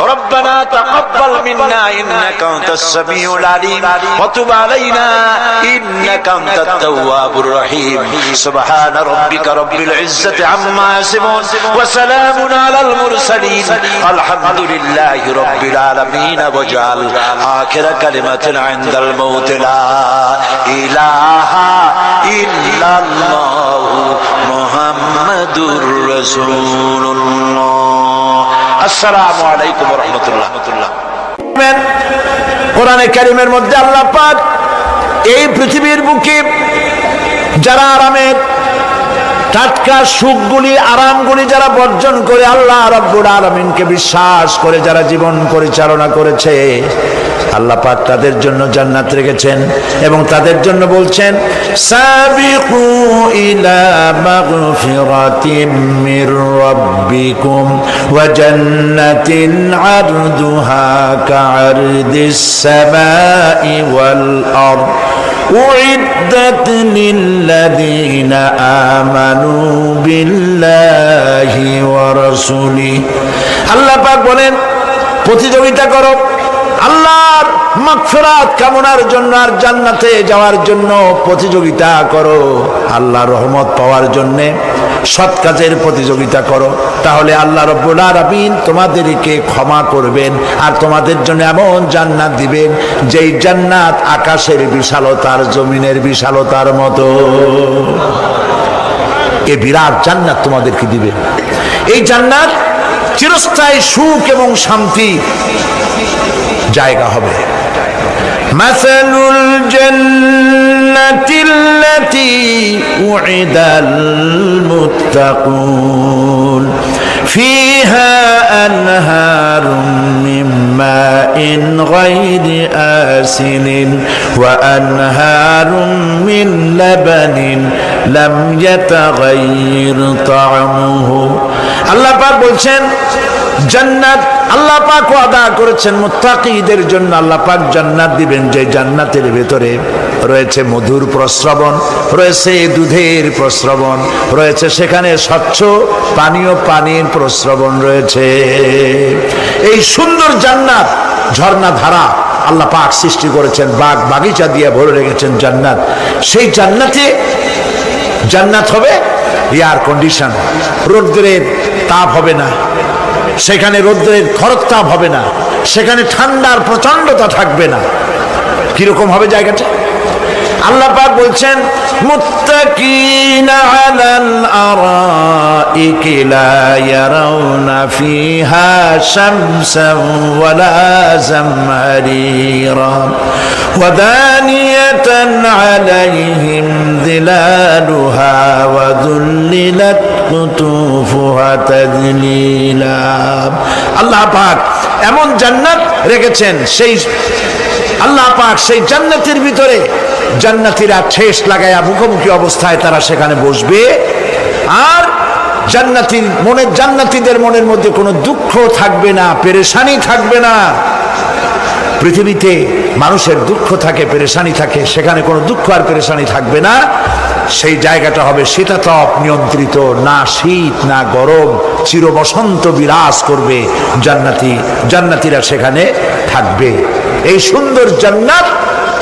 রব্বানা তাকাব্বাল মিন্না ইন্নাকা আনতাস সামিউল আলিম ওয়া তুব আলাইনা ইন্নাকা আনতাত তাওয়াবুর রহিম সুবহানা রাব্বিকা রাব্বিল ইজ্জাতি আম্মা ইয়াসিফুন ওয়া সালামুন আলাল মুরসালিন আলহামদুলিল্লাহি রাব্বিল আলামিন ওয়া জাল আখিরা কালিমাতিন ইনদাল মাউত লা ইলাহা ইল্লাল্লাহু মুহাম্মাদুর রাসূলুল্লাহ। আসসালামু আলাইকুম ওয়া রাহমাতুল্লাহ। কোরআনে কারীমের মধ্যে আল্লাহ পাক এই পৃথিবীর বুকে যারা আরামের টাটকা সুখগুলি আরামগুলি যারা বর্জন করে আল্লাহ রাব্বুল আলামিনকে বিশ্বাস করে যারা জীবন পরিচালনা করেছে, আল্লাহ পাক তাদের জন্য জান্নাত রেখেছেন এবং তাদের জন্য বলছেন সাবিকু ইলা মাগফিরাতিম মির রাব্বিকুম ওয়া জান্নাতিন আরদুহা কাআরদিস সামাই ওয়াল আরদ উইদ্দাত লিল্লাযীনা আমানু বিল্লাহি ওয়া রাসূলিহি। আল্লাহ পাক বলেন প্রতিযোগিতা করো আল্লাহর মাগফিরাত কামনার জন্য আর জান্নাতে যাওয়ার জন্য প্রতিযোগিতা করো, আল্লাহর রহমত পাওয়ার জন্য সৎ কাজের প্রতিযোগিতা করো, তাহলে আল্লাহ রাব্বুল আলামিন তোমাদেরকে ক্ষমা করবেন আর তোমাদের জন্য এমন জান্নাত দিবেন যেই জান্নাত আকাশের বিশালতার জমিনের বিশালতার মতো। এই বিরাট জান্নাত তোমাদেরকে দিবেন। এই জান্নাত চিরস্থায়ী সুখ এবং শান্তি জায়গা হবে। মাসালুল জান্নাতিল্লাতী উইদাল মুত্তাকুন ফিহা আনহারুম মিন মাইন গায়রি আসিনিন ওয়া আনহারুম মিন লাবানিন লাম ইয়াতাগায়্যার তা'আমুহু। আল্লাহ পাক বলছেন জান্নাত আল্লাহ পাক ওয়াদা করেছেন মুত্তাকিদের জন্য। আল্লাহ পাক জান্নাত দিবেন যে জান্নাতের ভেতরে রয়েছে মধুর প্রস্রবণ, রয়েছে দুধের প্রস্রবণ, রয়েছে সেখানে স্বচ্ছ পানীয় পানির প্রস্রবণ রয়েছে। এই সুন্দর জান্নাত ঝর্ণা ধারা আল্লাহ পাক সৃষ্টি করেছেন, বাগ বাগিচা দিয়ে ভরে রেখেছেন জান্নাত। সেই জান্নাতে জান্নাত হবে এয়ার কন্ডিশন, রৌদ্রের তাপ হবে না, সেখানে রৌদ্রের খরতাপ হবে না, সেখানে ঠান্ডার প্রচন্ডতা থাকবে না। কিরকম হবে জায়গাটা? আল্লাহ পাক বলছেন মুত্তাকিনা আলাল আরাইকি লা ইয়ারাউনা ফিহা শামসান ওয়ালা জামহারিরা ওয়া দানিয়াতান আলাইহিম যিলালুহা ওয়া যুল্লিলাত কুতুফুহা তাযলিলা। আল্লাহ পাক এমন জান্নাত রেখেছেন, সেই আল্লাহ পাক সেই জান্নাতের ভিতরে জান্নাতীরা ঠেস লাগায়া মুখোমুখি অবস্থায় তারা সেখানে বসবে আর জান্নাতীদের মনের মধ্যে কোনো দুঃখ থাকবে না, পেরেশানি থাকবে না। পৃথিবীতে মানুষের দুঃখ থাকে, পেরেশানি থাকে, সেখানে কোনো দুঃখ আর পেরেশানি থাকবে না। সেই জায়গাটা হবে শীতাতপ নিয়ন্ত্রিত, না শীত না গরম, চির বসন্ত বিরাজ করবে। জান্নাতীরা সেখানে থাকবে। এই সুন্দর জান্নাত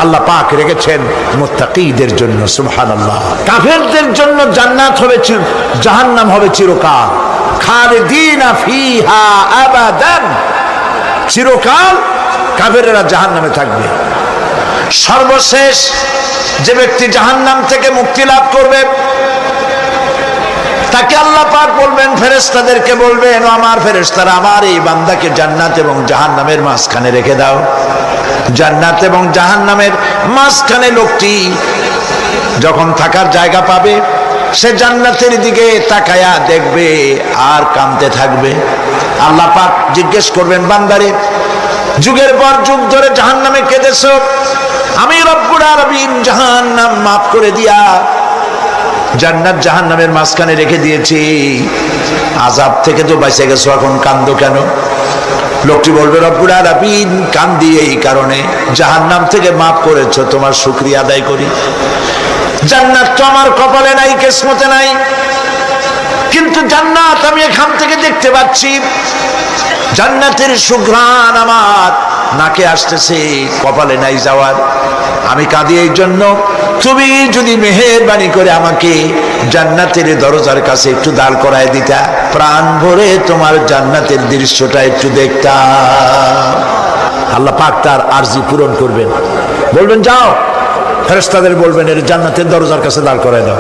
আল্লাহ পাক রেখেছেন মুত্তাকিদের জন্য। সুবহানাল্লাহ। কাফেরদের জন্য জান্নাত হবে, জাহান্নাম হবে চিরকাল। খালিদিনা ফিহা আবাদান, চিরকাল কাফেররা জাহান্নামে থাকবে। সর্বশেষ যে ব্যক্তি জাহান্নাম থেকে মুক্তি লাভ করবে তাকে আল্লাহ পাক বলবেন, ফেরেশতাদেরকে বলবেন, আমার ফেরেশতারা আমার এই বান্দাকে জান্নাত এবং জাহান্নামের মাঝখানে রেখে দাও। জান্নাত এবং জাহান্নামের মাঝখানে লোকটি যখন থাকার জায়গা পাবে সে জান্নাতের দিকে তাকায়া দেখবে আর কাঁদতে থাকবে। আল্লাহ পাক জিজ্ঞেস করবেন, বান্দারে যুগের পর যুগ ধরে জাহান্নামে কেঁদেছো, আমি রব্বুল আলামিন জাহান্নাম মাফ করে দিয়া জান্নাত জাহান্নামের মাঝখানে রেখে দিয়েছি, আযাব থেকে তো বেঁচে গেছো, এখন কান্দো কেন? লোকটি বলবে, রব্বুল আলামিন কান্দি এই কারণে, জাহান্নাম থেকে মাফ করেছো, তোমার শুকরিয়া আদায় করি। জান্নাত তো আমার কপালে নাই, কিসমতে নাই, কিন্তু জান্নাত আমি এখান থেকে দেখতে পাচ্ছি। জান্নাতের সুঘ্রাণ আমার নাকে আসতেছে, কপালে নাই যাওয়ার। আমি কাঁদি এই জন্য, তুমি যদি মেহেরবানি করে আমাকে জান্নাতের দরজার কাছে একটু দাঁড় করায় দিতা, প্রাণ ভরে তোমার জান্নাতের দৃশ্যটা একটু দেখতাম। আল্লাহ পাক তার আরজি পূরণ করবেন, বলবেন যাও, ফেরেশতাদের বলবেন এর জান্নাতের দরজার কাছে দাঁড় করায় দাও।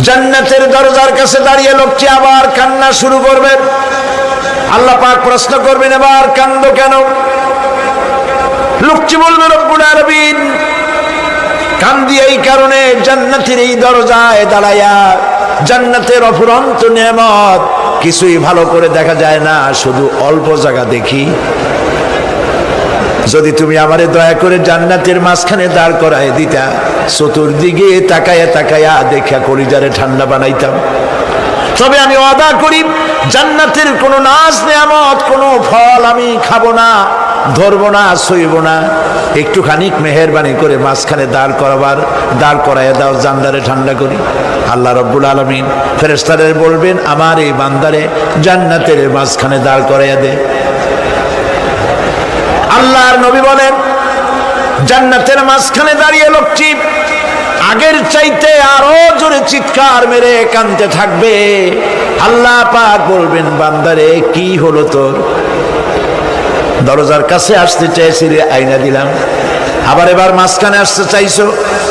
জান্নাতের দরজার কাছে দাঁড়িয়ে লোকটি আবার কান্না শুরু করবেন। আল্লাহ পাক প্রশ্ন করবেন, এবার কান্দো কেন? লোকটি বলবে, রব্বুল আলামিন, কান্দি এই কারণে, জান্নাতের এই দরজায় দাঁড়ায়া জান্নাতের অফুরন্ত নেয়ামত কিছুই ভালো করে দেখা যায় না, শুধু অল্প জায়গা দেখি। যদি তুমি আমারে দয়া করে জান্নাতের মাঝখানে দাঁড় করায় দিতা, চতুর্দিকে তাকায়া তাকায়া দেখা কলিজারে ঠান্ডা বানাইতাম। তবে আমি ওয়াদা করি, জান্নাতের কোনো নাজ নেয়ামত, কোনো ফল আমি খাবো না, ধরবো না, ছুঁইব না। একটুখানি মেহেরবানি করে মাঝখানে দাঁড় করাইয়া দাও, জান্নারে ঠান্ডা করি। আল্লাহ রব্বুল আলামিন ফেরেশতাদের বলবেন, আমার এই বান্দারে জান্নাতের মাঝখানে দাঁড় করাইয়া দে। আল্লাহর নবী বলেন, জান্নাতের মাঝখানে দাঁড়িয়ে লোকটি আগের চাইতে আরো জোরে চিৎকার মেরে কাঁদতে থাকবে। আল্লাহ পাক বলবেন, বান্দারে কি হলো তোর? দরজার কাছে আসতে চাইছি রে, আইনা দিলাম। আবার এবার মাঝখানে আসতে চাইছো,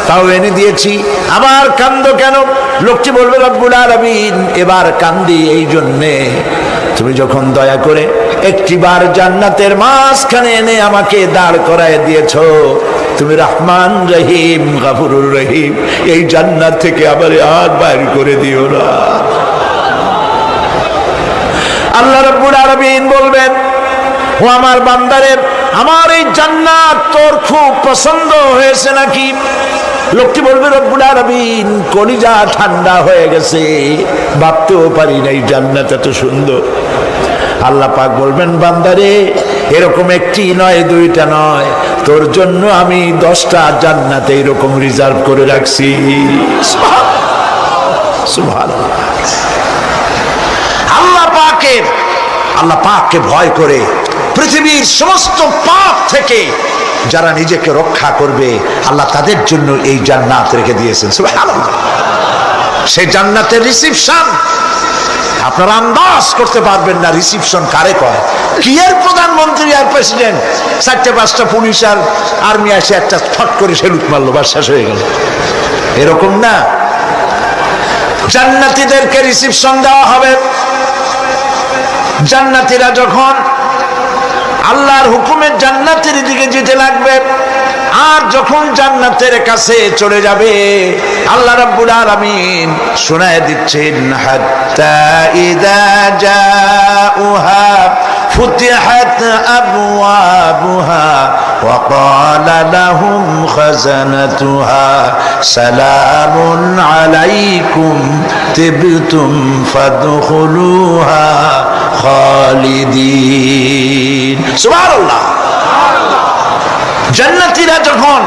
তাও এনে দিয়েছি, আবার কান্দো কেন? লোকটি বলবে, রব্বুল আলামিন, এবার কান্দি এই জন্যে, তুমি যখন দয়া করে একটিবার জান্নাতের মাঝখানে এনে আমাকে দাঁড় করায় দিয়েছো, তুমি রহমান রহিম গফুরুর রহিম, এই জান্নাত থেকে আবার আর বাইর করে দিও না। আল্লাহ রাব্বুল আলামিন বলবেন, ও আমার বান্দারে, আমার এই জান্নাত তোর খুব পছন্দ হয়েছে নাকি? লোকটি বলবে, রব্বুল আলামিন, কলিজা ঠান্ডা হয়ে গেছে, ভাবতেও পারি নাই জান্নাত এত সুন্দর। আল্লাহ পাক বলবেন, বান্দারে, এরকম একটি নয়, দুইটা নয়, তোর জন্য আমি 10টা জান্নাত এরকম রিজার্ভ করে রাখছি। সুবহানাল্লাহ। আল্লাহ পাককে ভয় করে পৃথিবীর সমস্ত পাপ থেকে যারা নিজেকে রক্ষা করবে, আল্লাহ তাদের জন্য এই জান্নাত রেখে দিয়েছেন। সুবহানাল্লাহ। সেই জান্নাতের রিসিপশন আপনারা আন্দাজ করতে পারবেন না, রিসিপশন কারে কয়। কি এর প্রধানমন্ত্রী আর প্রেসিডেন্ট, 4-5টা পুলিশ আর আর্মি আসে একটা ফট করে সেলুট মারলো, বাস শেষ হয়ে গেল, এরকম না। জান্নাতীদেরকে রিসিপশন দেওয়া হবে। জান্নাতীরা যখন আল্লাহর হুকুমে জান্নাতের দিকে যেতে লাগবে, আর যখন জান্নাতের কাছে চলে যাবে, আল্লাহ রাব্বুল আলামিন শোনায় দিচ্ছেন, হাত্তা ইযা জাউহা ফুতিহাত আবওয়াবুহা ওয়া ক্বালা লাহুম খাজানাতুহা সালামুন আলাইকুম তিবতুম ফাদখুলুহা খালিদিন। সুবহানাল্লাহ। জান্নাতীরা যখন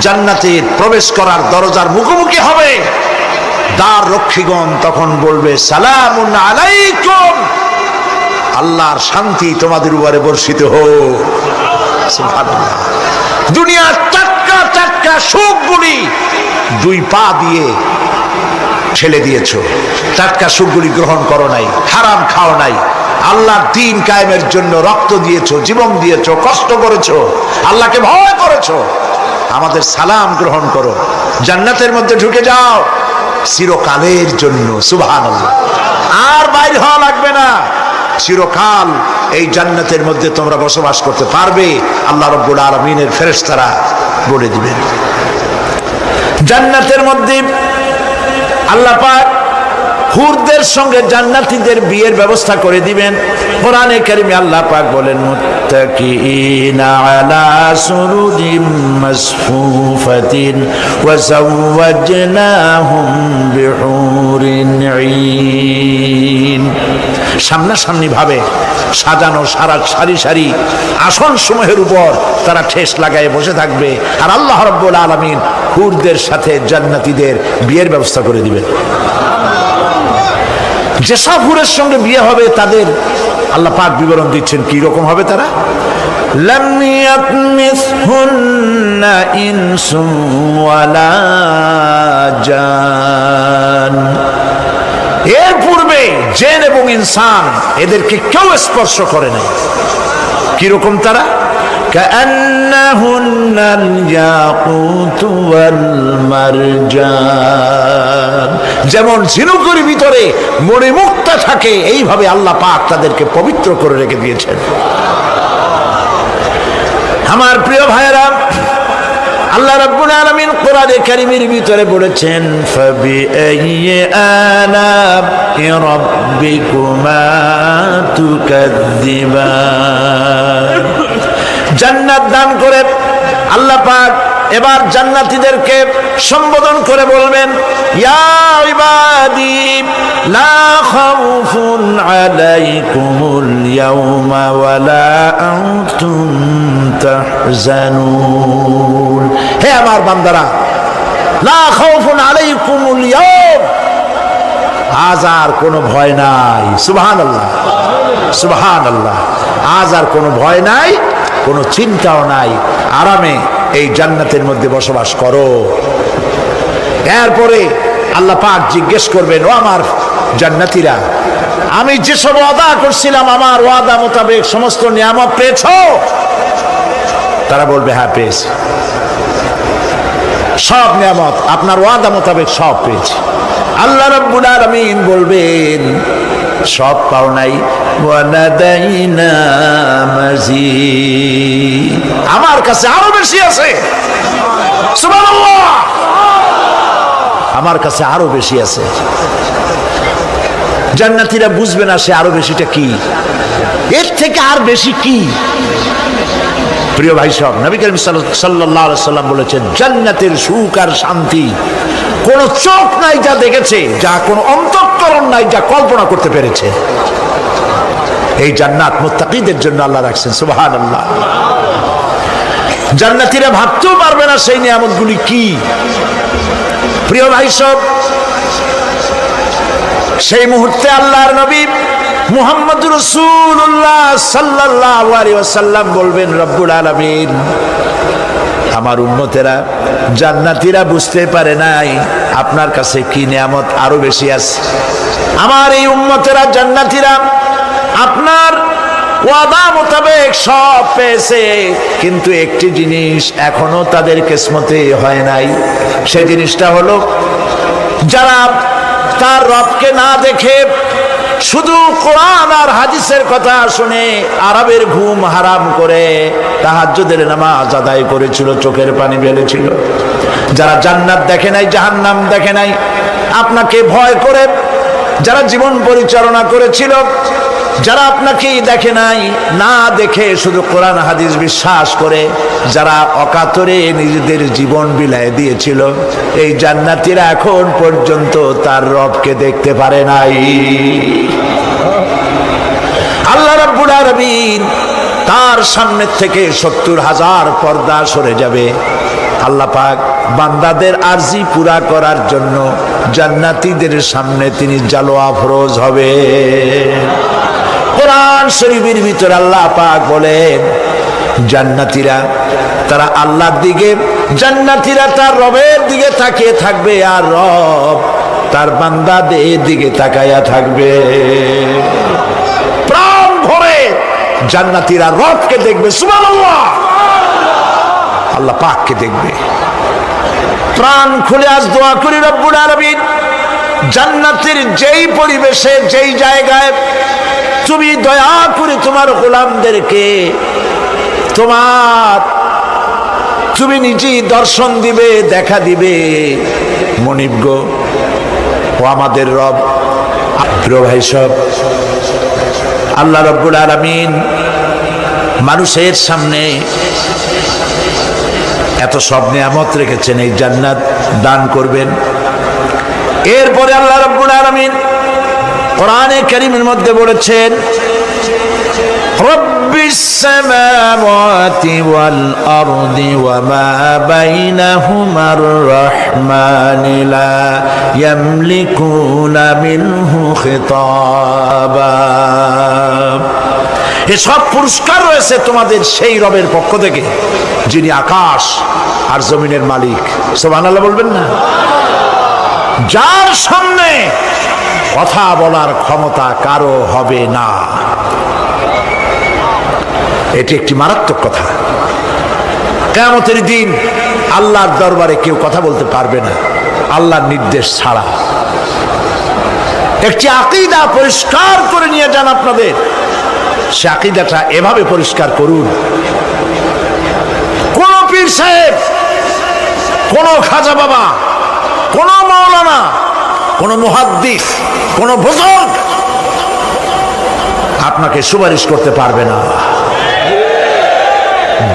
জান্নাতে প্রবেশ করার দরজার মুখোমুখি হবে, দ্বার রক্ষীগণ তখন বলবে, সালামুন আলাইকুম, আল্লাহর শান্তি তোমাদের উপরে বর্ষিত হোক। সুবহানাল্লাহ। দুনিয়ার টাটকা টাটকা সুখগুলি 2 পা দিয়ে ঠেলে দিয়েছো, টাটকা সুখগুলি গ্রহণ করো নাই, হারাম খাও নাই, আল্লাহর দ্বীন কায়েমের জন্য রক্ত দিয়েছো, জীবন দিয়েছো, কষ্ট করেছো, আল্লাহকে ভয় করেছো। আমাদের সালাম গ্রহণ করো, জান্নাতের মধ্যে ঢুকে যাও চিরকালের জন্য। সুবহানাল্লাহ। আর বাইর হওয়া লাগবে না, চিরকাল এই জান্নাতের মধ্যে তোমরা বসবাস করতে পারবে, আল্লাহ রাব্বুল আলামিনের ফেরেশতারা বলে দিবেন। জান্নাতের মধ্যে আল্লাহ পাক হুরদের সঙ্গে জান্নাতীদের বিয়ের ব্যবস্থা করে দিবেন। কোরআনে কারিমে আল্লাহ পাক বলেন, মুত্তাকিইনা আলা সুরুরিম মাসফুফাতিন ওয়া যাওয়াজনাহুম বিহুরিন ঈন। সামনাসামনি ভাবে সাজানো সারি সারি আসন সমূহের উপর তারা ঠেস লাগায় বসে থাকবে, আর আল্লাহ রাব্বুল আলামিন হুরদের সাথে জান্নাতীদের বিয়ের ব্যবস্থা করে দিবেন। যেসব হুরের সঙ্গে বিয়ে হবে তাদের আল্লাহ পাক বিবরণ দিচ্ছেন কি রকম হবে তারা। লাম ইয়াতমিসহুন্না ইনসুন ওয়ালা জান, এর পূর্বে জিন এবং ইনসান এদেরকে কেউ স্পর্শ করে নাই। কি রকম তারা? কান্নাহুন্নাল ইয়াকুতু ওয়াল মারজান, যেমন ঝিনুকের ভিতরে মণিমুক্তা থাকে এইভাবে আল্লাহ পাক তাদেরকে পবিত্র করে রেখে দিয়েছেন। আমার প্রিয় ভাইরা, আল্লাহ রাব্বুল আলামিন কোরআনে কারীমের ভিতরে বলেছেন ফাবিআইয়ি আলা'i রাব্বিকুমা তুকাদ্দিবান। জান্নাত দান করে আল্লাহ পাক এবার জান্নাতীদেরকে সম্বোধন করে বলবেন ইয়া ইবাদি লা খাউফুন আলাইকুমুল ইয়াওমা ওয়ালা আনতুম তাহজানুন। হে আমার বান্দারা, লা খাউফুন আলাইকুমুল ইয়াওম, আজ আর কোনো ভয় নাই। সুবহানাল্লাহ, সুবহানাল্লাহ। আজ আর কোনো ভয় নাই, কোনো চিন্তাও নাই, আরামে এই জান্নাতের মধ্যে বসবাস করো। এরপরে আল্লাহ পাক জিজ্ঞেস করবেন, ও আমার জান্নাতীরা, আমি যেসব ওয়াদা করছিলাম আমার ওয়াদা মোতাবেক সমস্ত নিয়ামত পেয়েছো? তারা বলবে হ্যাঁ পেয়েছি, সব নিয়ামত আপনার ওয়াদা মোতাবেক সব পেয়েছি। আল্লাহ রাব্বুল আলামিন বলবেন সব পাও নাই, ওয়ালাদাইনা মাজিদ, আমার কাছে আরো বেশি আছে। সুবহানাল্লাহ, আমার কাছে আরো বেশি আছে। জান্নাতীরা বুঝবে না সে আরো বেশিটা কি, এর থেকে আর বেশি কি। প্রিয় ভাই সব, নবী করিম সাল্লাল্লাহু আলাইহি সাল্লাম বলেছেন জান্নাতের সুখ আর শান্তি কোন চোখ নাই যা দেখেছে, যা কোন অন্তঃকরণ নাই যা কল্পনা করতে পেরেছে। এই জান্নাত মুত্তাকিদের জন্য আল্লাহ রাখছেন। সুবহানাল্লাহ। জান্নাতীরা ভাবতেও পারবে না সেই নিয়ামতগুলি কি। প্রিয় ভাই সব, সেই মুহূর্তে আল্লাহর নবী মুহাম্মদুর রাসূলুল্লাহ সাল্লাল্লাহু আলাইহি ওয়াসাল্লাম বলবেন রব্বুল আলামিন, আমার উম্মতেরা জান্নাতীরা বুঝতে পারে নাই আপনার কাছে কি নিয়ামত আরো বেশি আছে। আমার এই উম্মতেরা জান্নাতীরা আপনার ওয়াদা মোতাবেক সব পেয়েছে, কিন্তু একটি জিনিস এখনো তাদের কিসমতে হয় নাই। সেই জিনিসটা হলো যারা তার রবকে না দেখে শুধু কোরআন আর হাদিসের কথা শুনে আরবের ঘুম হারাম করে তাহাজ্জুদের নামাজ আদায় করেছিল, চোখের পানি ফেলেছিল। যারা জান্নাত দেখে নাই, জাহান্নাম দেখে নাই, আপনাকে ভয় করে যারা জীবন পরিচালনা করেছিল, যারা আপনাকে দেখে নাই, না দেখে শুধু কোরআন হাদিস বিশ্বাস করে যারা অকাতরে নিজেদের জীবন বিলায় দিয়েছিল, এই জান্নাতীরা এখন পর্যন্ত তার রবকে দেখতে পারে নাই। আল্লাহ রাব্বুল আলামিন তার সামনে থেকে ৭০,০০০ পর্দা সরে যাবে। আল্লাহ পাক বান্দাদের আরজি পুরা করার জন্য জান্নাতীদের সামনে তিনি জালোয়া ফরোজ হবে। কোরআন শরীফের ভিতরে আল্লাহ পাক বলেন জান্নাতীরা তারা আল্লাহর দিকে, জান্নাতীরা তার রবের দিকে তাকিয়ে থাকবে, আর রব তার বান্দাদের দিকে তাকায়া থাকবে। প্রাণ ভরে জান্নাতীরা রবকে দেখবে। সুবহানাল্লাহ, আল্লাহ পাককে দেখবে। প্রাণ খুলে আজ দোয়া করি রব্বুল আলামিন জান্নাতের যেই পরিবেশে যেই জায়গায় তুমি দয়া করে তোমার গোলামদেরকে তুমি নিজেই দর্শন দিবে, দেখা দিবে। মনিব গো, ও আমাদের রব। প্রিয় ভাই সব, আল্লাহ রব্বুল আলামিন মানুষের সামনে এত সব নিয়ামত রেখেছেন, এই জান্নাত দান করবেন। এরপরে আল্লাহ রব্বুল আলামিন কোরআনে কারীমের মধ্যে বলেছেন রব্বিস সামাওয়াতি ওয়াল আরদি ওয়া মা বাইনাহুমার রাহমানি লা ইয়ামলিকুনা মিনহু খিতাবা। এসব পুরস্কার রয়েছে তোমাদের সেই রবের পক্ষ থেকে যিনি আকাশ আর জমিনের মালিক। সুবহানাল্লাহ বলবেন না? যার সামনে কথা বলার ক্ষমতা কারো হবে না। এটি একটি মারাত্মক কথা। কিয়ামতের দিন আল্লাহর দরবারে কেউ কথা বলতে পারবে না আল্লাহর নির্দেশ ছাড়া। একটি আকীদা পরিষ্কার করে নিয়ে যান আপনাদের। সে আকীদাটা এভাবে পরিষ্কার করুন, কোন পীর সাহেব, কোন খাজা বাবা, কোন মাওলানা, কোন মুহাদ্দিস, কোন বুজুর্গ আপনাকে সুপারিশ করতে পারবে না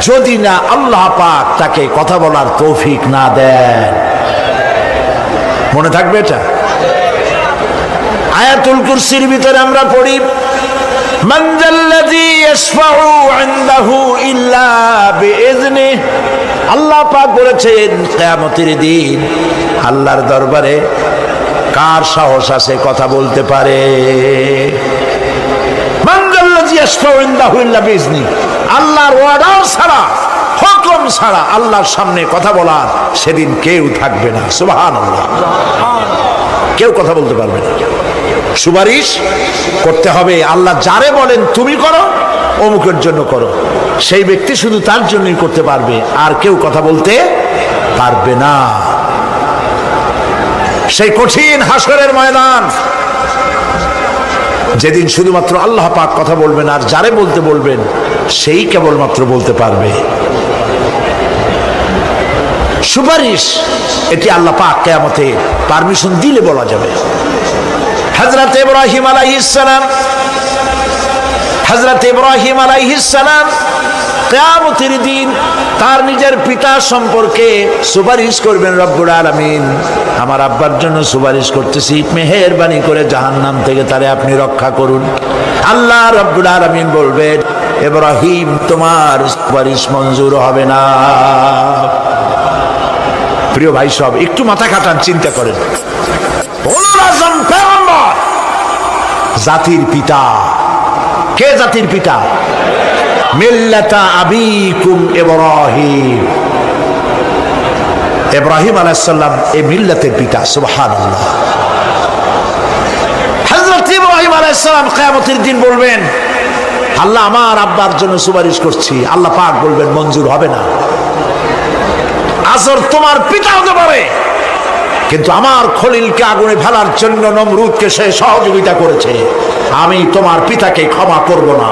যদি না আল্লাহ পাক তাকে কথা বলার তৌফিক না দেন। মনে থাকবে এটা। আয়াতুল কুরসির ভিতরে আমরা পড়ি, মান যাল্লাযী ইয়াশফাউ ইনদাহু ইল্লা বিইজনিহি। আল্লাহ পাক বলেছেন কিয়ামতের দিন আল্লাহর দরবারে কার সাহস আছে কথা বলতে পারে? মান যাল্লাযী ইয়াশফাউ ইনদাহু ইল্লা বিইজনিহি। আল্লাহর অর্ডার ছাড়া, হুকুম ছাড়া আল্লাহর সামনে কথা বলার সেদিন কেউ থাকবে না। সুবহানাল্লাহ। কেউ কথা বলতে পারবে না। সুপারিশ করতে হবে আল্লাহ যারে বলেন তুমি করো, অমুকের জন্য করো, সেই ব্যক্তি শুধু তার জন্যই করতে পারবে, আর কেউ কথা বলতে পারবে না। সেই কঠিন হাসরের ময়দান যেদিন শুধুমাত্র আল্লাহ পাক কথা বলবেন, আর যারে বলতে বলবেন সেই কেবলমাত্র বলতে পারবে। সুপারিশ এটি আল্লাহ পাক কিয়ামতে পারমিশন দিলে বলা যাবে। হযরত ইব্রাহিম আলাইহিস সালাম, হযরত ইব্রাহিম আলাইহিস সালাম কিয়ামতের দিন তার নিজের পিতা সম্পর্কে সুপারিশ করবেন। রব্বুল আলামিন, আমার আব্বার জন্য সুপারিশ করতেছি, মেহেরবানি করে জাহান্নাম থেকে তারে আপনি রক্ষা করুন। আল্লাহ রব্বুল আলামিন বলবেন, ইব্রাহিম তোমার সুপারিশ মঞ্জুর হবে না। প্রিয় ভাই সব, একটু মাথা খাটান, চিন্তা করেন। জাতির পিতা কে? জাতির পিতা মিল্লাতা আবিকুম ইব্রাহিম। ইব্রাহিম আলাইহিস সালাম এই মিল্লাতের পিতা। সুবহানাল্লাহ। হযরত ইব্রাহিম আলাইহিস সালাম কিয়ামতের দিন বলবেন, আল্লাহ আমার আব্বার জন্য সুপারিশ করছি। আল্লাহ পাক বলবেন মঞ্জুর হবে না। আজর তোমার পিতা হতে পারে, কিন্তু আমার খলিলকে আগুনে ফেলার জন্য নমরুদকে সে সহযোগিতা করেছে, আমি তোমার পিতাকে ক্ষমা করব না।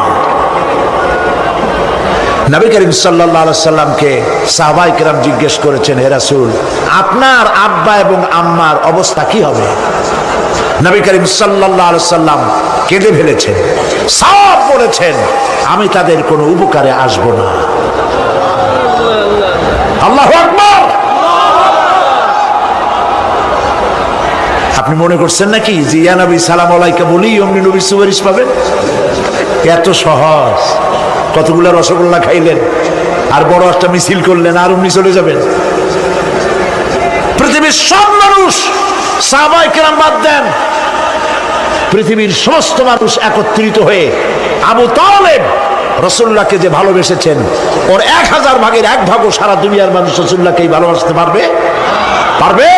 নবী করিম সাল্লাল্লাহু আলাইহি সাল্লামকে সাহাবায়ে কেরাম জিজ্ঞেস করেছেন, হে রাসূল, আপনার আব্বা এবং আম্মার অবস্থা কি হবে? নবী করিম সাল্লাল্লাহু আলাইহি সাল্লাম কেঁদে ফেলেছেন, সব বলেছেন, আমি তাদের কোনো উপকারে আসব না। আল্লাহু আকবার। আপনি মনে করছেন নাকি যে ইয়া নবী সালাম আলাইকা বলি অমনি নবী সুপারিশ পাবেন? এত সহজ। কতগুলা রসগোল্লা খাইলেন আর বড় একটা মিছিল করলেন আর অমনি চলে যাবেন? পৃথিবীর সব মানুষ, সাহাবায়ে কেরাম বাদ দেন, পৃথিবীর সমস্ত মানুষ একত্রিত হয়ে আবু তালেব রাসূলুল্লাহকে যে ভালোবেসেছেন, ওর 1000 ভাগের 1 ভাগও সারা দুনিয়ার মানুষ রাসূলুল্লাহকেই ভালোবাসতে পারবে? পারবে?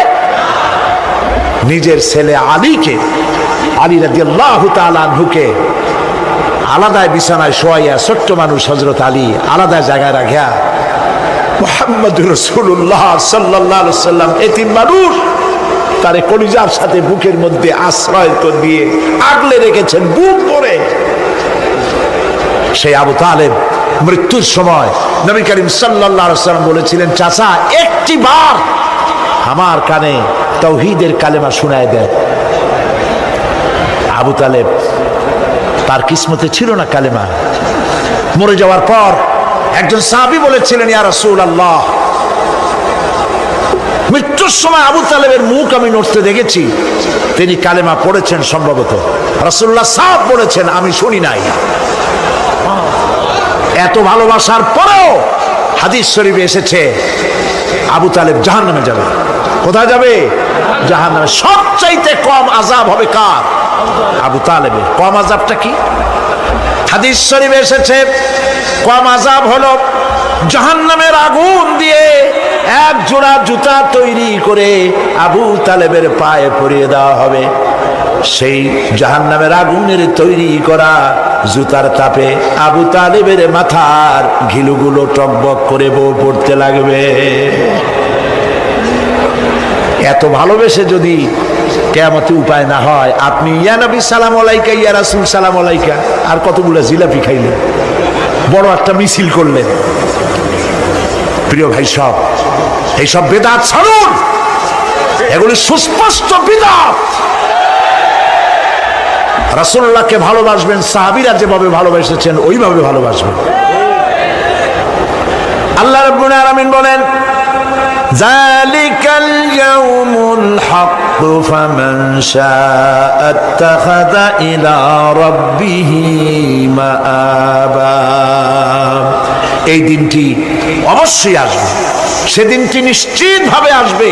নিজের ছেলে আলীকে, আলী রাদিয়াল্লাহু তাআলা আনহুকে আলাদা বিছানায় শোয়াইয়া, ছোট্ট মানুষ হযরত আলী আলাদা জায়গায় রাখিয়া মুহাম্মদুর রাসূলুল্লাহ সাল্লাল্লাহু আলাইহি সাল্লাম এতিম মানুষ তারে কলিজার সাথে বুকের মধ্যে আশ্রয় দিয়ে আগলে রেখেছেন বুক ভরে। সেই আবু তালেব মৃত্যুর সময় নবী করিম সাল্লাল্লাহু আলাইহি সাল্লাম বলেছিলেন, চাচা একটি বার আমার কানে তাওহীদের কালেমা শোনায় দেন। আবু তালেব, তার কিসমতে ছিল না কালেমা। মরে যাওয়ার পর একজন সাহাবী বলেছিলেন, ইয়া রাসূলুল্লাহ, মৃত্যুর সময় আবু তালেবের মুখ আমি নড়তে দেখেছি, তিনি কালেমা পড়েছেন সম্ভবত। রাসূলুল্লাহ সাফ বলেছেন, আমি শুনি নাই। এত ভালোবাসার পরেও হাদিস শরীফে এসেছে আবু তালেব জাহান্নামে যাবে। কোথায় যাবে? জাহান্নামে। সবচাইতে কম আযাব হবে কার? আবু তালেবের। কম আযাবটা কি? হাদিস শরীফে এসেছে কম আযাব হলো জাহান্নামের আগুন দিয়ে এক জোড়া জুতা তৈরি করে আবু তালেবের পায়ে পরিয়ে দেওয়া হবে। সেই জাহান্নামের আগুনের তৈরি করা জুতার তাপে আবু তালেবের মাথার ঘিলুগুলো টকবক করে বউ পড়তে লাগবে। এত ভালোবেসে যদি কিয়ামতে উপায় না হয়, আপনি ইয়া নবী সালাম আলাইকা, ইয়া রাসূল সালাম আলাইকা, আর কতগুলো জিলাপি খাইলেন, বড় একটা মিছিল করলেন। প্রিয় ভাই সব, এইসব বেদাত ছাড়ুন, এগুলি সুস্পষ্ট বিদআত। রাসূলুল্লাহকে ভালোবাসবেন, সাহাবীরা যেভাবে ভালোবেসেছেন ওইভাবে ভালোবাসবেন। আল্লাহ রাব্বুল আলামিন বলেন, যালিকাল ইয়াউমুল হক ফামান শাআ আত্তাখাযা ইলা রাব্বিহি মাআবা। এই দিনটি অবশ্যই আসবে, সেদিনটি নিশ্চিতভাবে আসবে।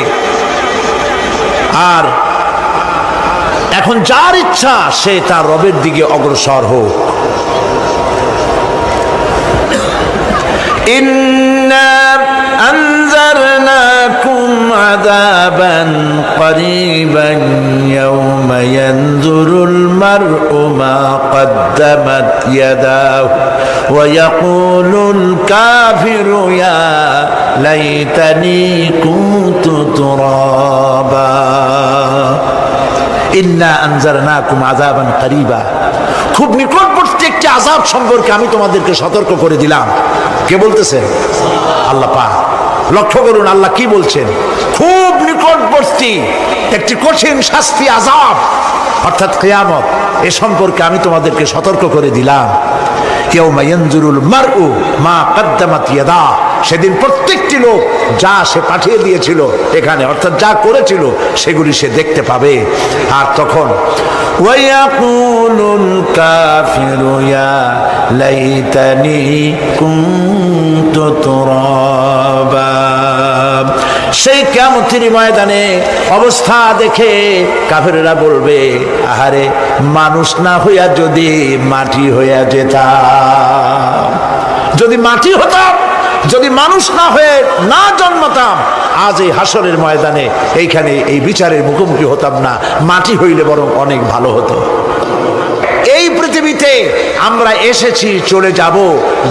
আর এখন যার ইচ্ছা সে তার রবের দিকে অগ্রসর হোক। ইন্না আনজারনাকুম আযাবান করিবান ইয়াওমা ইয়ানজুরুল মার'উ মা কদ্দামাত ইয়াদাহু ওয়া ইয়াকুলুল কাফিরু ইয়া লাইতানি কুনতু তুরাবা। ইন্না আনজারনাকুম আযাবান করিবা, খুব নিকটবর্তী একটি আযাব সম্পর্কে আমি তোমাদেরকে সতর্ক করে দিলাম। কে বলতেছেন? আল্লাহ পাক। লক্ষ্য করুন আল্লাহ কি বলছেন, খুব নিকটবর্তী একটি কঠিন শাস্তি, আযাব অর্থাৎ কিয়ামত, এ সম্পর্কে আমি তোমাদেরকে সতর্ক করে দিলাম। ইয়াউমা ইয়ানজুরুল মার'উ মা কদ্দামাত ইয়াদা, সেদিন প্রত্যেকটি লোক যা সে পাঠিয়ে দিয়েছিল এখানে, অর্থাৎ যা করেছিল সেগুলি সে দেখতে পাবে। আর তখন ওয়ায়াকুলুল কাফিরু ইয়া লাইতানি কুনতু তুরাবা। সেই কিয়ামতের ময়দানে অবস্থা দেখে কাফেররা বলবে, আহারে মানুষ না হইয়া যদি মাটি হইয়া যেতাম, যদি মাটি হতাম, যদি মানুষ না হয়ে না জন্মাতাম, আজ এই হাসরের ময়দানে এইখানে এই বিচারের মুখোমুখি হতাম না, মাটি হইলে বরং অনেক ভালো হতো। এই পৃথিবীতে আমরা এসেছি, চলে যাব,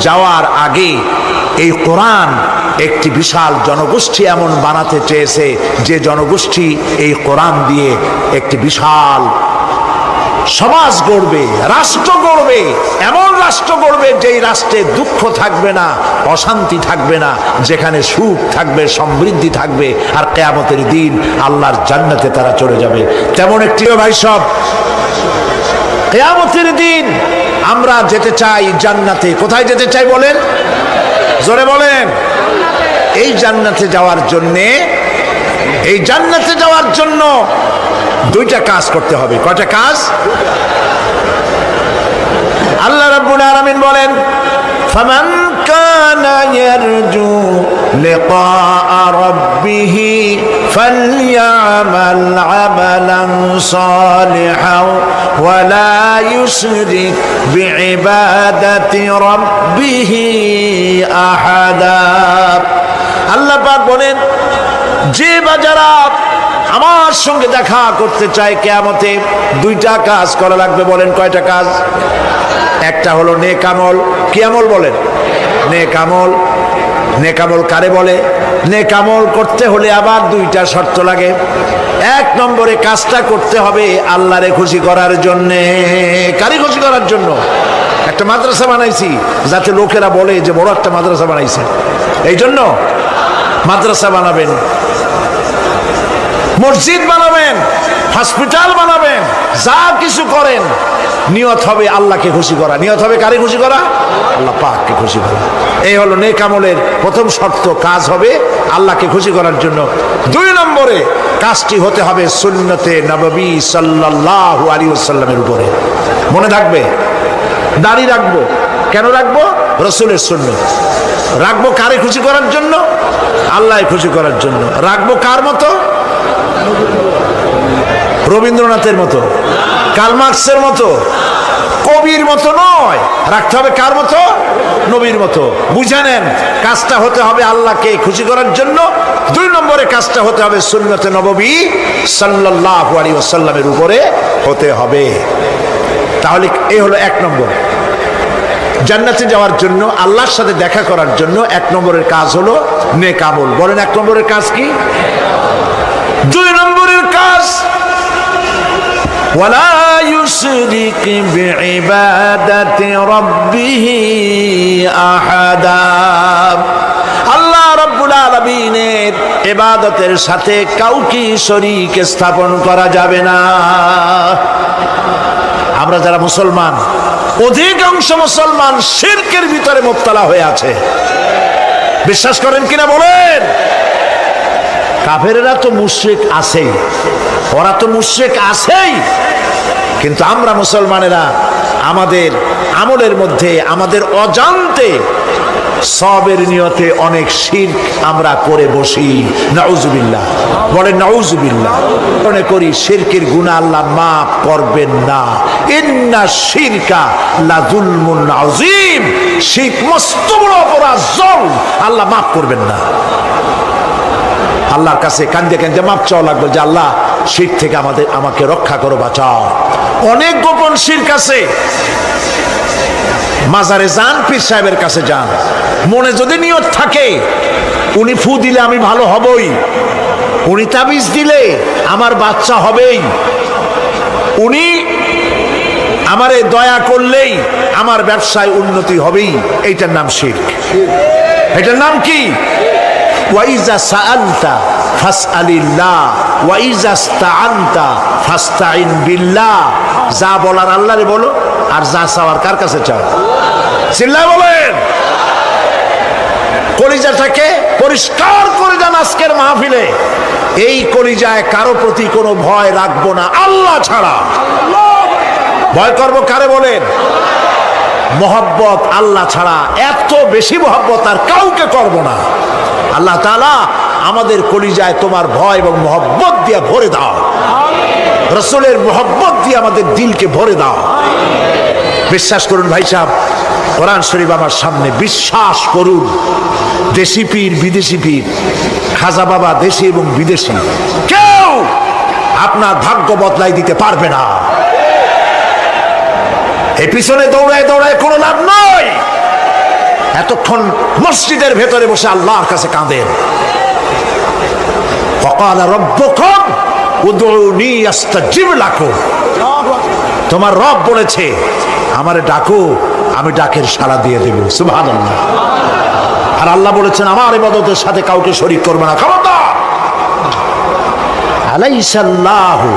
যাওয়ার আগে এই কোরআন একটি বিশাল জনগোষ্ঠী এমন বানাতে চেয়েছে যে জনগোষ্ঠী এই কোরআন দিয়ে একটি বিশাল সমাজ গড়বে, রাষ্ট্র গড়বে, এমন রাষ্ট্র গড়বে যেই রাষ্ট্রে দুঃখ থাকবে না, অশান্তি থাকবে না, যেখানে সুখ থাকবে, সমৃদ্ধি থাকবে, আর কিয়ামতের দিন আল্লাহর জান্নাতে তারা চলে যাবে। তেমন একটি ভাই সব কিয়ামতের দিন আমরা যেতে চাই জান্নাতে। কোথায় যেতে চাই বলেন? জোরে বলেন। এই জান্নাতে যাওয়ার জন্যে, এই জান্নাতে যাওয়ার জন্য দুইটা কাজ করতে হবে। কয়টা কাজ? আল্লাহ রাব্বুল আলামিন বলেন, ফামান কানা ইয়ারজু লিকা রাব্বিহি ফালইয়ামাল আমালান সালিহান ওয়া লা ইউশরিক বিইবাদাতি রাব্বিহি আহাদা। আল্লাহ পাক বলেন, যে বাজারা আমার সঙ্গে দেখা করতে চায় কিয়ামতে, দুইটা কাজ করা লাগবে। বলেন কয়টা কাজ? একটা হলো নেক আমল। কি আমল বলেন? নেক আমল। নেক আমল কারে বলে? নেক আমল করতে হলে আবার দুইটা শর্ত লাগে। এক নম্বরে কাজটা করতে হবে আল্লাহরে খুশি করার জন্যে। কারে খুশি করার জন্য? একটা মাদ্রাসা বানাইছি যাতে লোকেরা বলে যে বড় একটা মাদ্রাসা বানাইছে, এই জন্য মাদ্রাসা বানাবেন, মসজিদ বানাবেন, হসপিটাল বানাবেন, যা কিছু করেন নিয়ত হবে আল্লাহকে খুশি করা। নিয়ত হবে কারে খুশি করা? আল্লাহ পাককে খুশি করা। এই হলো নেক আমলের প্রথম শর্ত, কাজ হবে আল্লাহকে খুশি করার জন্য। দুই নম্বরে কাজটি হতে হবে সুন্নতে নববী সাল্লাল্লাহু আলাইহি ওয়াসাল্লামের উপরে। মনে থাকবে, দাড়ি রাখবো। কেন রাখবো? রাসূলের সুন্নাত। রাখবো কারে খুশি করার জন্য? আল্লাহকে খুশি করার জন্য। রাখবো কার মতো? রবীন্দ্রনাথের মতো, কার্ল মার্কসের মতো, কবির মতো নয়, রাখতে হবে কার মতো? নবীর মতো। বুঝে নেন, কাজটা হতে হবে আল্লাহকে খুশি করার জন্য। 2 নম্বরে কাজটা হতে হবে সুন্নতে নববী সাল্লাল্লাহু আলাইহি ওয়াসাল্লামের উপরে হতে হবে। তাহলে এই হলো 1 নম্বর। জান্নাতে যাওয়ার জন্য, আল্লাহর সাথে দেখা করার জন্য 1 নম্বরের কাজ হলো নেক আমল। বলেন 1 নম্বরের কাজ কি? 2 নম্বরের কাজ ওয়ালা ইউশরিক বিইবাদাতি রাব্বিহি আহাদা। আল্লাহ রাব্বুল আলামিনের ইবাদতের সাথে কাউকে শরীক স্থাপন করা যাবে না। আমরা যারা মুসলমান, অধিকাংশ মুসলমান শিরকের ভিতরে মুবতালা হয়ে আছে। বিশ্বাস করেন কিনা বলেন? কাফেরেরা তো মুশরিক আছেই, ওরা তো মুশরিক আছেই, কিন্তু আমরা মুসলমানেরা আমাদের আমলের মধ্যে আমাদের অজান্তে সবের নিয়তে অনেক শিরক আমরা করে বসি। নাউজুবিল্লাহ, বলেন নাউজুবিল্লাহ। মনে করি শিরকের গুনাহ আল্লাহ মাফ করবেন না। ইন্না শিরকা লাযুলমুন আযীম, শিরক মস্ত বড় অপরাধ, জুলম, আল্লাহ মাফ করবেন না। আল্লাহর কাছে কান্দে কান্দে মাপ চাওয়া লাগবে যে আল্লাহ শিরক থেকে আমাকে রক্ষা করো, বাঁচাও। অনেক গোপন শিরক আছে। মাজারে যান, পীর সাহেবের কাছে যান, মনে যদি নিয়ত থাকে উনি ফু দিলে আমি ভালো হবই, উনি তাবিজ দিলে আমার বাচ্চা হবেই, উনি আমারে দয়া করলেই আমার ব্যবসায় উন্নতি হবেই, এইটার নাম শিরক। এটার নাম কি? ওয়াইজা সাআলতা ফাসআলিল্লাহ ওয়াইজা ইসতাআনতা ফাসতাইন বিল্লাহ। যা বলার আল্লাহরে বলো, আর যা চাওয়ার কার কাছে চাও? চিল্লায় বলেন। কলিজাটাকে পরিষ্কার করে যান আজকের মাহফিলে। এই কলিজায় কারো প্রতি কোনো ভয় রাখবো না আল্লাহ ছাড়া। ভয় করবো কারে বলেন? মহব্বত আল্লাহ ছাড়া, এত বেশি মহব্বত আর কাউকে করব না। আল্লাহ তাআলা আমাদের কলিজায় তোমার ভয় এবং মহব্বত দিয়ে ভরে দাও, রাসূলের মহব্বত দিয়ে আমাদের দিলকে ভরে দাও। বিশ্বাস করুন ভাই সাহেব, কোরআন শরীফ আমার সামনে, বিশ্বাস করুন। দেশি পীর, বিদেশি পীর, খাজা বাবা দেশি এবং বিদেশি, কেউ আপনার ভাগ্য বদলাই দিতে পারবে না। এই পিছনে দৌড়ায় দৌড়ায় কোনো লাভ নয়। এতক্ষণ মসজিদের ভেতরে বসে আল্লাহর কাছে কাঁদেন। ওয়াকালা রাব্বুকুম উদউনি আস্তাজিব লাকুম। তোমার রব বলেছে আমারে ডাকো, আমি ডাকের সাড়া দিয়ে দেব। সুবহানাল্লাহ। আর আল্লাহ বলেছেন আমার ইবাদতের সাথে কাউকে শরীক করবে না। খবরদার। আলাইসাল্লাহু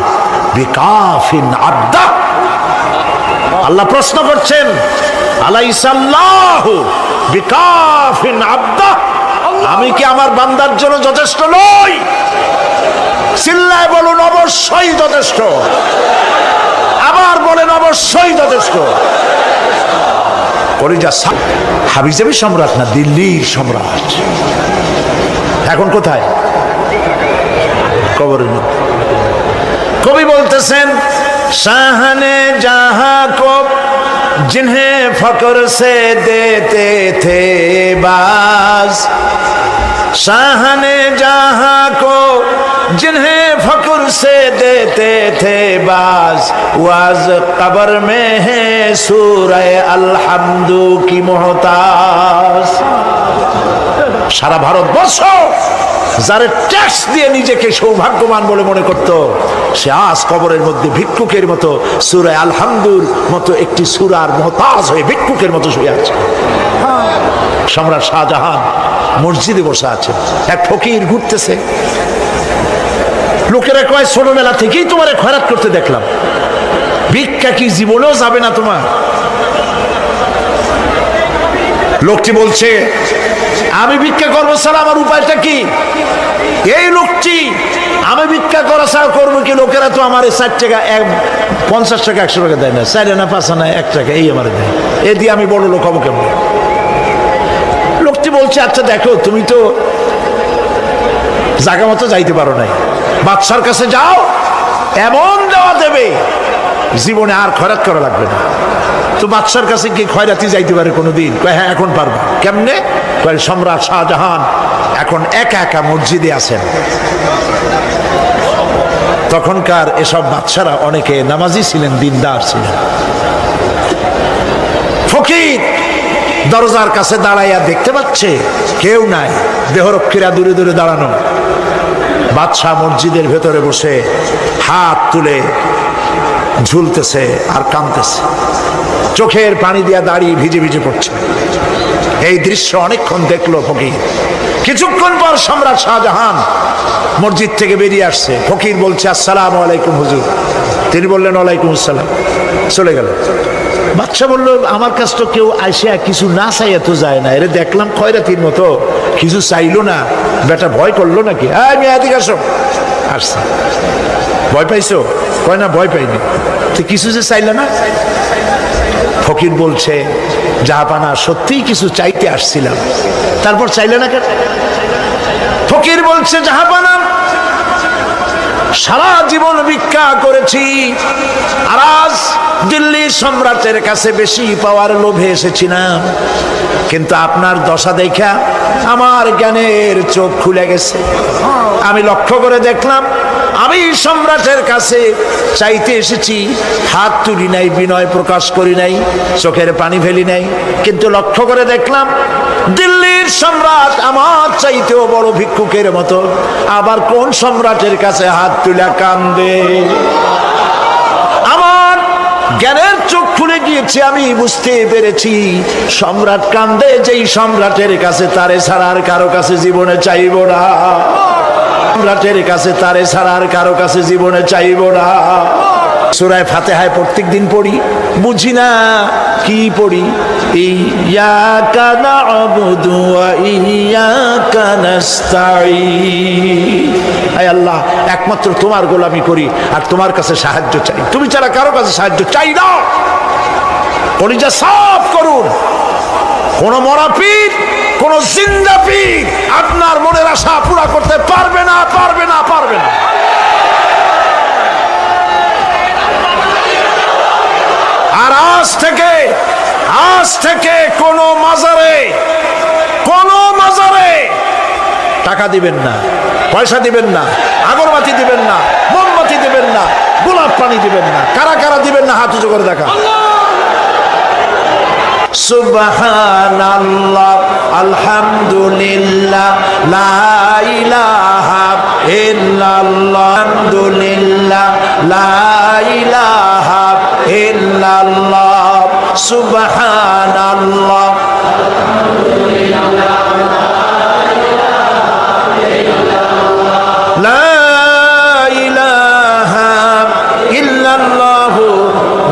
বিকাফিন আবদা। আল্লাহ প্রশ্ন করছেন, আলাইসাল্লাহু বিকাফিন আবদা, আমি কি আমার বান্দার জন্য যথেষ্ট নই? চিল্লায় বলুন অবশ্যই যথেষ্ট। আবার বলেন অবশ্যই যথেষ্ট। হাবিজাবি সম্রাট না, দিল্লির সম্রাট। এখন কোথায়? কবরের মধ্যে। কবি বলতেছেন, শাহনে জাহাं को जिन्हें फक्र से देते थे बाज, शाहने जहां को जिन्हें फक्र से देते थे बाज, वाज कब्र में है सूरह अलहम्दु की मोहताज। সারা ভারতবর্ষ যারা ট্যাক্স দিয়ে নিজেকে সৌভাগ্যবান বলে মনে করত, সে আজ কবরের মধ্যে ভিক্ষুকের মতো সূরা আল-হামদুর মতো একটি সূরার মুহতাজ হয়ে ভিক্ষুকের মতো শুয়ে আছে। সম্রাট শাহজাহান মসজিদে বসে আছে, এক ফকির ঘুরতেছে। লোকেরা কয় ছোটবেলা থেকেই তোমারে খয়রাত করতে দেখলাম, ভিক্ষা কি জীবনেও যাবে না তোমার? লোকটি বলছে আমি ভিক্ষা করবো ছাড়া আমার উপায়টা কি? এই লোকটি আমি ভিক্ষা করা ছাড়া করবো কি? লোকেরা তো আমার 60 টাকা 50 টাকা 100 টাকা দেয় না, 4 আনা 5 আনা 1 টাকা এই আমার দেয়, এ দিয়ে আমি বড় লোক হবো কেমন? লোকটি বলছে আচ্ছা দেখো, তুমি তো জায়গা মতো যাইতে পারো নাই, বাদশার কাছে যাও, এমন দেওয়া দেবে জীবনে আর খয়রাত করা লাগবে না। তো বাদশার কাছে কি খয়রাতি যাইতে পারে কোনোদিন? কয় হ্যাঁ এখন পারবা। কেমনে? কয় সম্রাট শাহজাহান এখন একা একা মসজিদে আছেন। তখনকার এসব বাদশারা অনেকে নামাজি ছিলেন, দিনদার ছিলেন। ফকির দরজার কাছে দাঁড়াইয়া দেখতে পাচ্ছে কেউ নাই, দেহরক্ষীরা দূরে দূরে দাঁড়ানো। বাদশাহ মসজিদের ভেতরে বসে হাত তুলে ঝুলতেছে আর কাঁদতেছে, চোখের পানি দিয়া দাঁড়িয়ে ভিজে ভিজে পড়ছে। এই দৃশ্য অনেকক্ষণ দেখলো ফকির। কিছুক্ষণ পর সম্রাট শাহজাহান মসজিদ থেকে বেরিয়ে আসছে। ফকির বলছে আসসালামু আলাইকুম হুজুর। তিনি বললেন ওয়ালাইকুম আসসালাম, চলে গেল। বাদশা বলল আমার কাছে তো কেউ আইসা কিছু না চাইয়া তো যায় না, এরে দেখলাম খয়রাতির মতো কিছু চাইলো না, বেটা ভয় করলো নাকি? হ্যাঁ আমি এদিকে আসো। আসছে। ভয় পাইছো? কয় না ভয় পাইনি। তো কিছু যে চাইলে না? ফকির বলছে জাহাপানা সত্যিই কিছু চাইতে আসছিলাম। তারপর চাইলে না কেন? ফকির বলছে জাহাপানা সারা জীবন ভিক্ষা করেছি, আর আজ দিল্লির সম্রাটের কাছে বেশি পাওয়ার লোভে এসেছিলাম, কিন্তু আপনার দশা দেখা আমার জ্ঞানের চোখ খুলে গেছে। আমি লক্ষ্য করে দেখলাম আমি সম্রাটের কাছে চাইতে এসেছি, হাত তুলি নাই, বিনয় প্রকাশ করি নাই, চোখের পানি ফেলি নাই, কিন্তু লক্ষ্য করে দেখলাম দিল্লির সম্রাট আমার চাইতেও বড় ভিক্ষুকের মতো। আবার কোন সম্রাটের কাছে হাত তুলে কান্দে? আমার জ্ঞানের চোখ খুলে গিয়েছে, আমি বুঝতে পেরেছি সম্রাট কান্দে যেই সম্রাটের কাছে, তারে ছাড়া আর কারো কাছে জীবনে চাইব না। সম্রাটের কাছে তারে ছাড়া আর কারো কাছে জীবনে চাইব না। সূরা ফাতিহায় প্রত্যেক দিন পড়ি, বুঝি না কি পড়ি? ইয়াকা না'বুদু ওয়া ইয়াকা নাস্তাঈন। হে আল্লাহ, একমাত্র তোমার গোলামি করি আর তোমার কাছে সাহায্য চাই, তুমি ছাড়া কারো কাছে সাহায্য চাই না। কলিজা সাফ করুন। কোন মরা পীর, কোন জিন্দা পীর আপনার মনের আশা পুরা করতে পারবে না, পারবে না, পারবে না। আর আজ থেকে কোন মাজারে টাকা দিবেন না, পয়সা দিবেন না, আগরবাতি দিবেন না, মোমবাতি দিবেন না, গোলাপ পানি দিবেন না। কারা কারা দিবেন না হাত উঁচু করে দেখা। সুবহানাল্লাহ, আলহামদুলিল্লাহ, লা ইলাহা ইল্লাল্লাহ, আলহামদুলিল্লাহ, লা ইলাহা ইল্লাল্লাহ, সুবহানাল্লাহ, লা ইলাহা ইল্লাল্লাহ,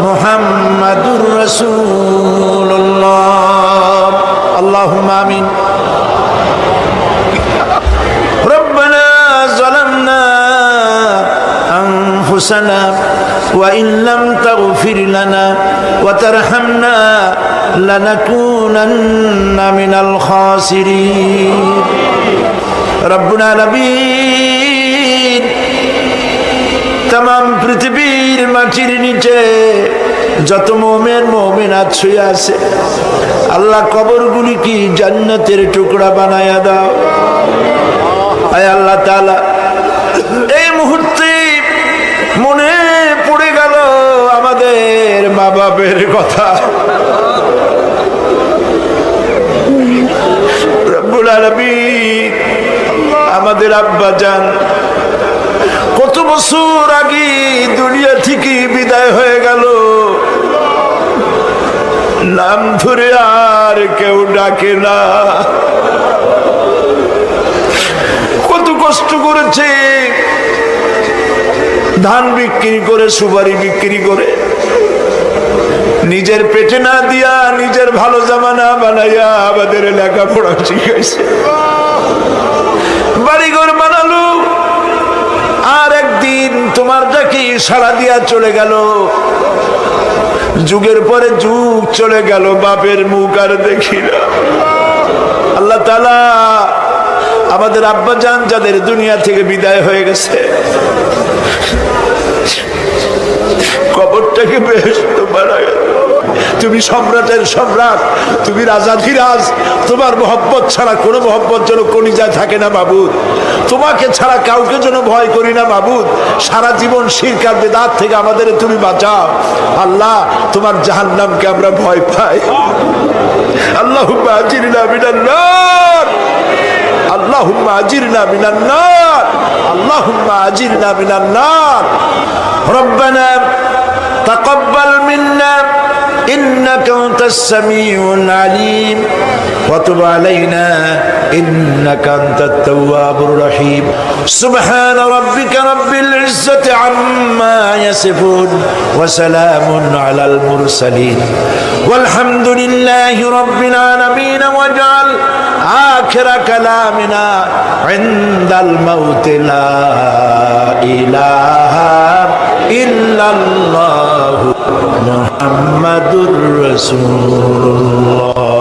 মুহাম্মাদুর রাসূলুল্লাহ। আল্লাহুম্মা আমিন। রব্বানা যালামনা আনফুসানা ওয়া ইন লাম তাগফির লানা ওয়া তারহামনা লানাকুনান্না মিনাল খাসিরিন। রব্বুল আলামিন, तमाम পৃথিবীর মাটির নিচে যত মুমিন মুমিনাত শুয়ে আছে, আল্লাহ কবরগুলি কি জান্নাতের টুকরা বানায়া দাও। আয় আল্লাহ তাআলা, এই মুহূর্তে মনে পড়ে গেল আমাদের মা বাপের কথা। রব্বুল আলামিন, আমাদের আব্বা জান কত বছর আগে দুনিয়া থেকে বিদায় হয়ে গেল, নাম ধরে আর কেউ ডাকে না। কত কষ্ট করেছে, ধান বিক্রি করে, সুপারি বিক্রি করে, নিজের পেটে না দিয়া নিজের ভালো জামা না বানাইয়া আমাদের লেখাপড়া শিখাইছে, বাড়িঘর বানালো। আর একদিন তোমার ডাকে সাড়া দিয়া চলে গেল। যুগের পরে যুগ চলে গেল, বাপের মুখ আর দেখি না। আল্লাহ তাআলা, আমাদের আব্বা জান যাদের দুনিয়া থেকে বিদায় হয়ে গেছে, কবরটাকে বেহেশত বানায়, তুমি সম্রাটের সম্রাট, তুমি রাজাধিরাজ। তোমার মোহব্বত ছাড়া কোনো মোহব্বত যেন কলিজায় থাকে না মাবুদ। তোমাকে ছাড়া কাউকে যেন ভয় করি না মাবুদ। সারা জীবন শিরক আর বিদআত থেকে আমাদের তুমি বাঁচাও আল্লাহ। তোমার জাহান্নামকে আমরা ভয় পাই। আল্লাহুম্মা আজিরনা মিনান নার, আল্লাহুম্মা আজিরনা মিনান নার, আল্লাহুম্মা আজিরনা মিনান নার। রব্বানা তাকাব্বাল মিন্না ইন্নাকা আনতাস সামিউল আলিম ওয়া তুব আলাইনা ইন্নাকা আনতাত তাওয়াবুর রহিম। সুবহানা রাব্বিকা রাব্বিল ইজ্জাতি আম্মা ইয়াসিফুন ওয়া সালামুন আলাল মুরসালিন ওয়ালহামদুলিল্লাহি রাব্বিল আলামিন। ওয়াজআল আখিরা কালামিনা ইনদাল মাউত লা ইলাহা ইল্লাল্লাহু মুহাম্মাদুর রাসূলুল্লাহ।